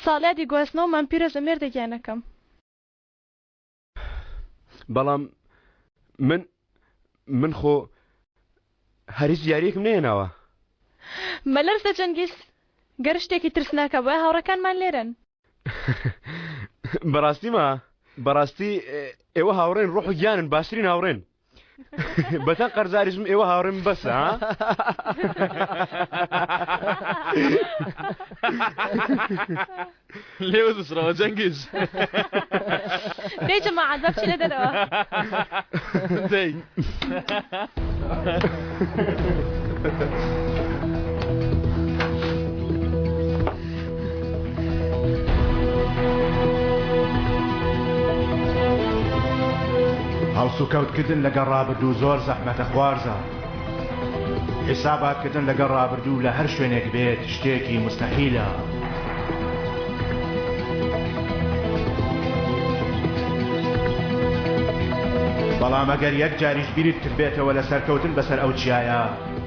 ساڵیادی گواستنەوەمان پیرۆزە مێردێکیانەکەم. بەڵام من خۆ هەریز یاریەکم نێناوە. مەلەرزە جەنگیز گەر شتێکی ترسناکە بۆیە هاوڕەکانمان لێرن. بەڕاستی ئێوە هاوڕێن ڕۆح و گیانن باشترین هاوڕێن. بەتەن قەرزاریزم ئێوە هاوڕێن بەسە ها؟ لێوە دەسرەوە جەنگیز. دەی جەماعەت بە بچینە دەرەوە. دەی. هەڵس و کەوتکردن لەگەڵ ڕابردوو زۆر زەحمەتە خوارزە. حیساباتکردن لەگەڵ ڕابردوو لە هەر شوێنێک بێت شتێکی مستەحیلە. بەڵام ئەگەر یەک جاریش بیرت کردبێتەوە لە سەرکەوتن بەسەر ئەو چیایە